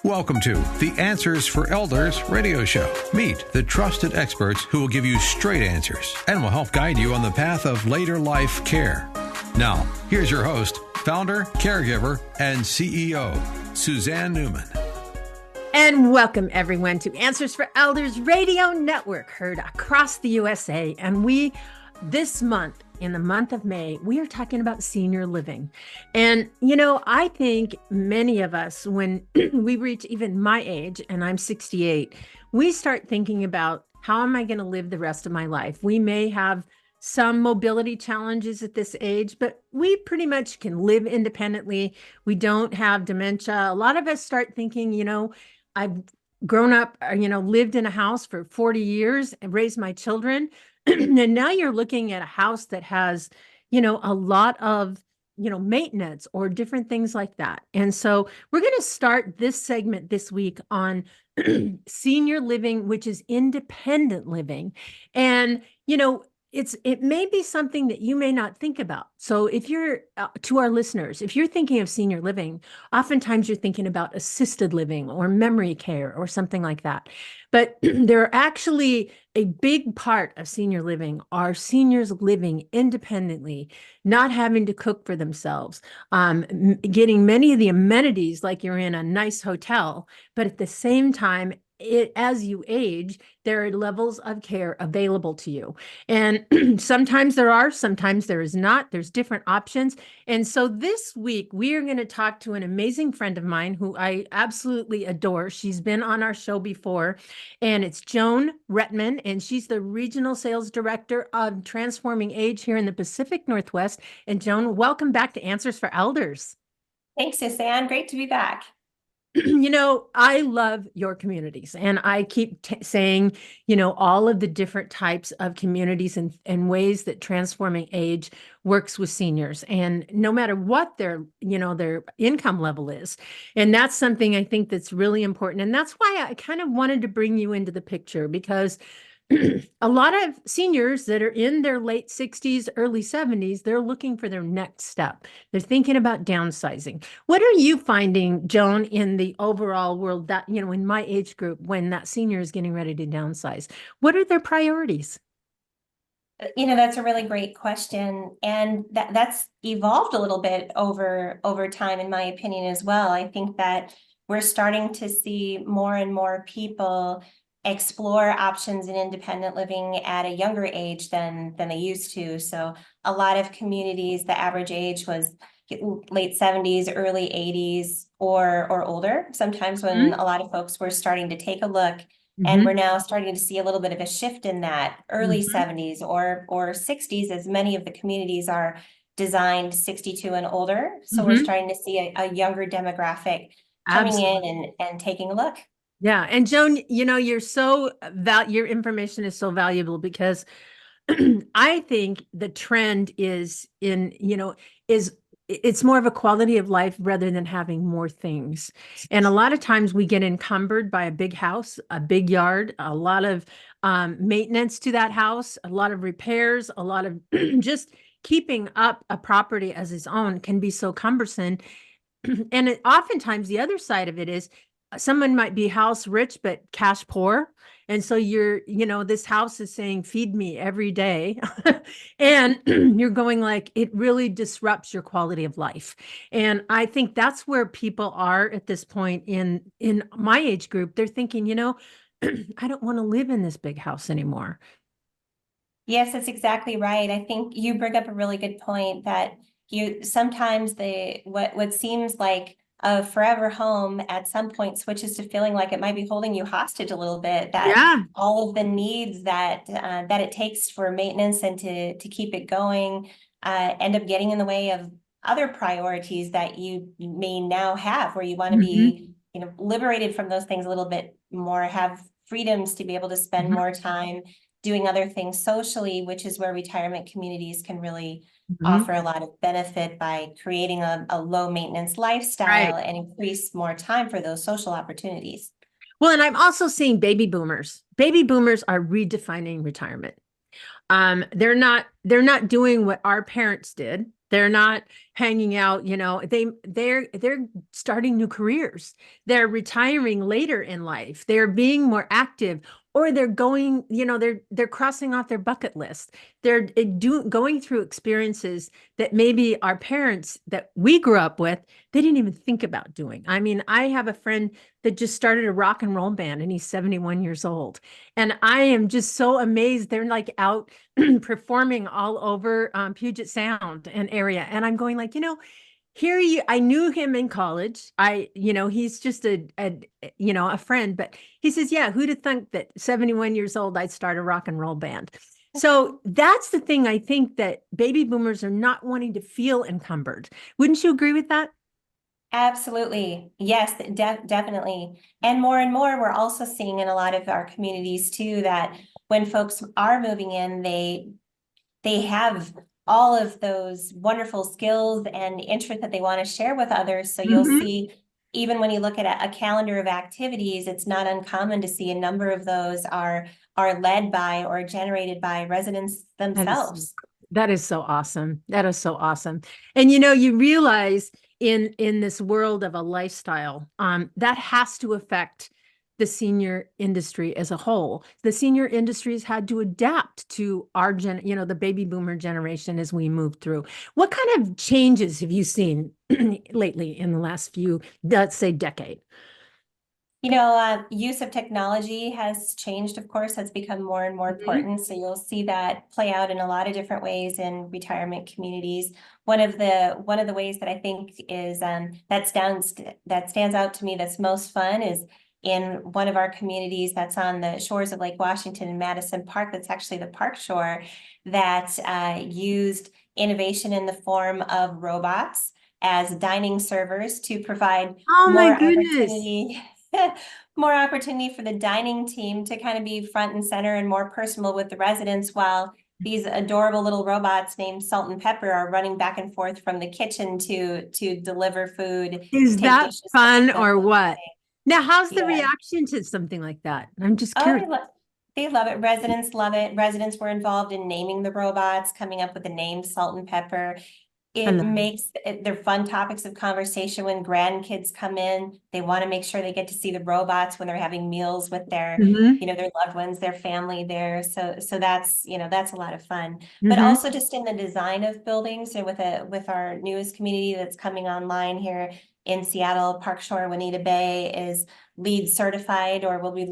Welcome to the Answers for Elders radio show. Meet the trusted experts who will give you straight answers and will help guide you on the path of later life care. Now, here's your host, founder, caregiver, and CEO, Suzanne Newman. And welcome everyone to Answers for Elders Radio Network, heard across the USA. And this month, in the month of May, we are talking about senior living. And, I think many of us, when we reach even my age, and I'm 68, we start thinking about how am I going to live the rest of my life? We may have some mobility challenges at this age, but we pretty much can live independently. We don't have dementia. A lot of us start thinking, I've grown up, lived in a house for 40 years and raised my children. And now you're looking at a house that has, a lot of, maintenance or different things like that. And so we're going to start this segment this week on senior living, which is independent living. And, it may be something that you may not think about. So if you're, to our listeners, if you're thinking of senior living, oftentimes you're thinking about assisted living or memory care or something like that. But they're actually a big part of senior living are seniors living independently, not having to cook for themselves, getting many of the amenities like you're in a nice hotel, but at the same time, as you age, there are levels of care available to you. And sometimes there are, sometimes there is not. There's different options. And so this week, we are going to talk to an amazing friend of mine who I absolutely adore. She's been on our show before, and it's Joan Rettmann, and she's the Regional Sales Director of Transforming Age here in the Pacific Northwest. And Joan, welcome back to Answers for Elders. Thanks, Suzanne. Great to be back. I love your communities, and I keep saying, all of the different types of communities and ways that Transforming Age works with seniors, and no matter what their income level is. And that's something I think that's really important. And that's why I kind of wanted to bring you into the picture, because a lot of seniors that are in their late 60s, early 70s, they're looking for their next step. They're thinking about downsizing. What are you finding, Joan, in the overall world that, in my age group, when that senior is getting ready to downsize? What are their priorities? That's a really great question. And that's evolved a little bit over time, in my opinion, as well. I think that we're starting to see more and more people explore options in independent living at a younger age than they used to. So a lot of communities, the average age was late 70s, early 80s, or older. Sometimes when a lot of folks were starting to take a look, and we're now starting to see a little bit of a shift in that early 70s or 60s, as many of the communities are designed 62 and older. So we're starting to see a younger demographic coming in and taking a look. Yeah. And Joan, your information is so valuable, because I think the trend is it's more of a quality of life rather than having more things. And a lot of times we get encumbered by a big house, a big yard, a lot of maintenance to that house, a lot of repairs, a lot of just keeping up a property as its own can be so cumbersome. And oftentimes the other side of it is, someone might be house rich, but cash poor. And so this house is saying, feed me every day. And you're going like, it really disrupts your quality of life. And I think that's where people are at this point in my age group. They're thinking, I don't want to live in this big house anymore. Yes, that's exactly right. I think you bring up a really good point that sometimes what seems like a forever home at some point switches to feeling like it might be holding you hostage a little bit, that all of the needs that it takes for maintenance and to keep it going end up getting in the way of other priorities that you may now have, where you want to be liberated from those things a little bit more, have freedoms to be able to spend more time doing other things socially, which is where retirement communities can really offer a lot of benefit by creating a low maintenance lifestyle and increase more time for those social opportunities. Well, and I'm also seeing baby boomers. Baby boomers are redefining retirement. They're not doing what our parents did. They're not hanging out, they're starting new careers. They're retiring later in life. They're being more active, or they're going, they're crossing off their bucket list. They're going through experiences that maybe our parents that we grew up with, they didn't even think about doing. I mean, I have a friend that just started a rock and roll band and he's 71 years old. And I am just so amazed. They're like out performing all over Puget Sound and area. And I'm going like, I knew him in college. He's just a friend, but he says, yeah, who'd have thunk that 71 years old, I'd start a rock and roll band. So that's the thing. I think that baby boomers are not wanting to feel encumbered. Wouldn't you agree with that? Absolutely. Yes, definitely. And more, we're also seeing in a lot of our communities too, that when folks are moving in, they have all of those wonderful skills and interests that they want to share with others. So you'll see, even when you look at a calendar of activities, it's not uncommon to see a number of those are led by or generated by residents themselves. That is so awesome. That is so awesome. And you realize in this world of a lifestyle, that has to affect the senior industry as a whole. The senior industries had to adapt to our the baby boomer generation as we move through. What kind of changes have you seen lately in the last few, let's say, decade? Use of technology has changed, of course, has become more and more important. So you'll see that play out in a lot of different ways in retirement communities. One of the ways that I think is that stands out to me that's most fun is in one of our communities that's on the shores of Lake Washington in Madison Park. That's actually the park shore that used innovation in the form of robots as dining servers to provide more opportunity. More opportunity for the dining team to kind of be front and center and more personal with the residents, while these adorable little robots named Salt and Pepper are running back and forth from the kitchen to deliver food. Is that fun or what? Now, how's the reaction to something like that? I'm just curious. They love it. Residents love it. Residents were involved in naming the robots, coming up with the name Salt and Pepper. They're fun topics of conversation when grandkids come in. They want to make sure they get to see the robots when they're having meals with their, their loved ones, their family there. So that's a lot of fun. But also just in the design of buildings, with our newest community that's coming online here in Seattle, Park Shore, Juanita Bay is LEED certified, or will be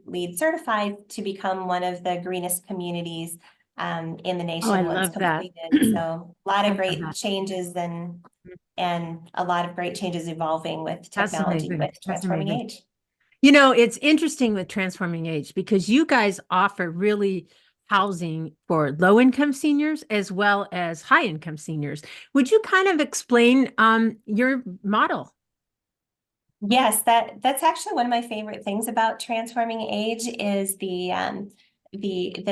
LEED certified to become one of the greenest communities in the nation. I love that. So a lot of great changes and a lot of great changes evolving with technology, with transforming age. It's interesting with transforming age because you guys offer really housing for low-income seniors as well as high-income seniors. Would you kind of explain your model? Yes, that's actually one of my favorite things about transforming age is the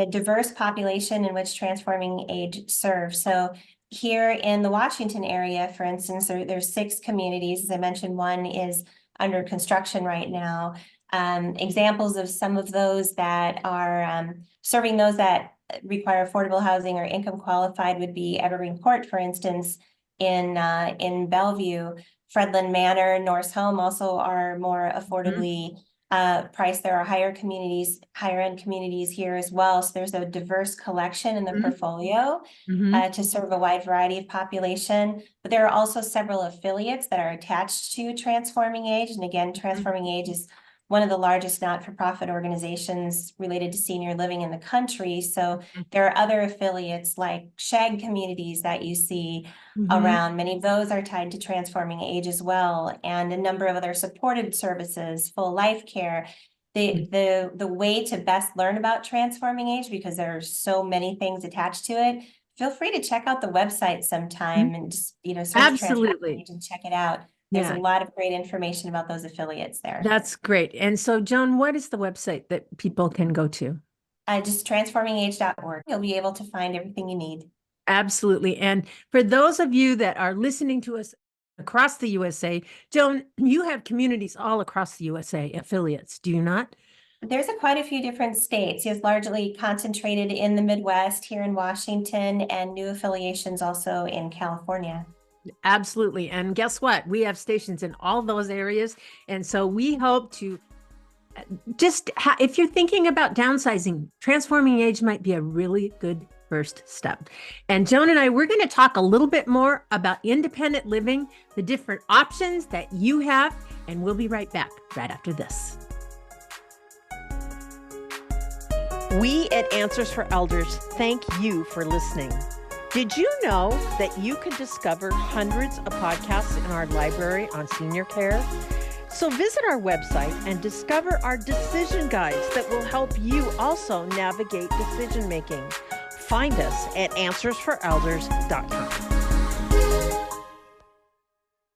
diverse population in which transforming age serves. So here in the Washington area, for instance, there's 6 communities. As I mentioned, one is under construction right now. Examples of some of those that are serving those that require affordable housing or income qualified would be Evergreen Court, for instance, in Bellevue. Fredland Manor, Norse Home also are more affordably priced. There are higher end communities here as well. So there's a diverse collection in the portfolio to serve a wide variety of population. But there are also several affiliates that are attached to Transforming Age. And again, Transforming Age is one of the largest not-for-profit organizations related to senior living in the country. So there are other affiliates like Shag Communities that you see around. Many of those are tied to Transforming Age as well, and a number of other supported services, full life care. The way to best learn about Transforming Age, because there are so many things attached to it, feel free to check out the website sometime and just search Transforming Age and check it out. There's a lot of great information about those affiliates there. That's great. And so, Joan, what is the website that people can go to? Just transformingage.org. You'll be able to find everything you need. Absolutely. And for those of you that are listening to us across the USA, Joan, you have communities all across the USA, affiliates, do you not? There's quite a few different states. It's largely concentrated in the Midwest, here in Washington, and new affiliations also in California. Absolutely. And guess what? We have stations in all those areas. And so we hope to if you're thinking about downsizing, Transforming Age might be a really good first step. And Joan and I, we're going to talk a little bit more about independent living, the different options that you have, and we'll be right back right after this. We at Answers for Elders thank you for listening. Did you know that you can discover hundreds of podcasts in our library on senior care? So visit our website and discover our decision guides that will help you also navigate decision making. Find us at answersforelders.com.